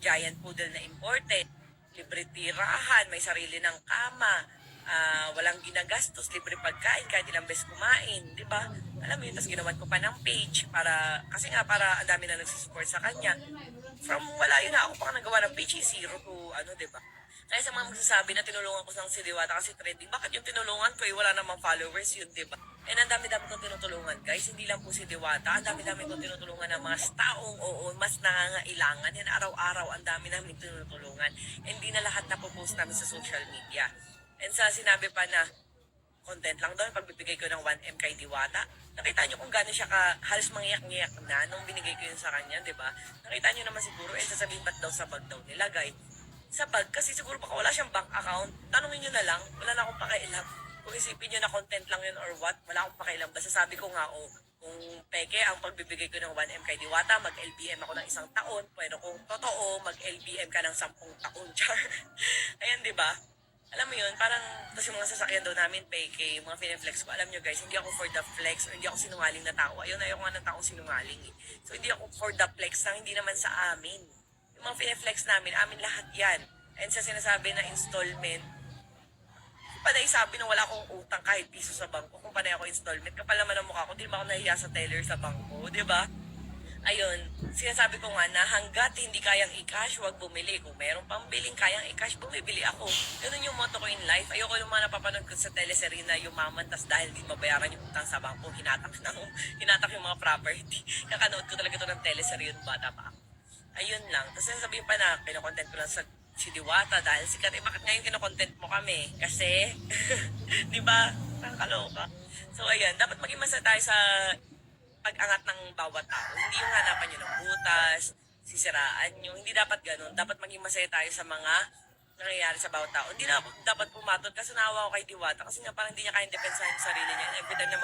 giant poodle na imported, libre tirahan, may sarili ng kama, walang ginagastos, libre pagkain kahit ilang beses kumain, di ba? Alam mo yun, tapos ginawan ko pa ng page para, kasi nga para ang dami na nagsusupport sa kanya. From wala yun na ako pa nagawa ng page, zero to ano, di ba? Kaya sa mga magsasabi na tinulungan ko ng si Diwata kasi trending, bakit yung tinulungan ko wala namang followers yun, di ba? And ang dami-dami kong tinutulungan, guys. Hindi lang po si Diwata, ang dami-dami kong tinutulungan ng mga taong oo, mas nangangailangan. Yan araw-araw, ang dami namin tinutulungan. Hindi na lahat na post namin sa social media. And sa sinabi pa na content lang doon, pagbibigay ko ng 1M kay Diwata, nakita nyo kung gano'n siya halos mangiyak-ngiyak na nung binigay ko yun sa kanya, di ba? Nakita nyo naman siguro, sasabihin ba't daw sa bag daw nilagay? Sa bag, kasi siguro baka wala siyang bank account, tanungin nyo na lang, wala na akong pakailam. Kung isipin nyo na content lang yun or what, wala akong pakailam. Basta sabi ko nga, kung peke ang pagbibigay ko ng 1M kay Diwata, mag-LBM ako ng 1 taon, pero kung totoo, mag-LBM ka ng 10 taon, char. Ayan, di ba? Alam mo yun, parang, tapos yung mga sasakyan daw namin, peke, yung mga pineflex ko, alam nyo guys, hindi ako for the flex, or hindi ako sinungaling na tao. Ayun, ayoko nga ng taong sinungaling eh. So, hindi ako for the flex lang, hindi naman sa amin. Yung mga pineflex namin, amin lahat yan. And sa sinasabi na installment, panay sabi na wala akong utang kahit piso sa bangko, kung panay ako installment, kapal naman ang mukha ko, hindi ba ako nahiya sa teller sa bangko, di ba? Ayun, sinasabi ko nga na hanggat hindi kayang i-cash, huwag bumili. Kung meron pang biling kayang i-cash, bumibili ako. Ganun yung motto ko in life. Ayoko yung mga napapanood ko sa teleserye na yumaman, tas dahil di mabayaran yung utang sa bangko, hinatak yung mga property. Kakanood ko talaga ito ng teleserye yung bata pa ako. Ayun lang. Tapos sabihin pa na, kinokontent ko lang sa si Diwata dahil sikat. Bakit ngayon kinokontent mo kami? Kasi, di ba? Nakakaloka. So, ayan. Dapat maging masaya tayo sa pag-angat ng bawat tao. Hindi yung hanapan nyo ng butas, sisiraan nyo. Hindi dapat ganun. Dapat maging masaya tayo sa mga nangyayari sa bawat tao. Hindi na dapat pumatod kasi naawa ko kay Diwata kasi nga parang hindi niya kayang depensahan yung sarili niya. Every time na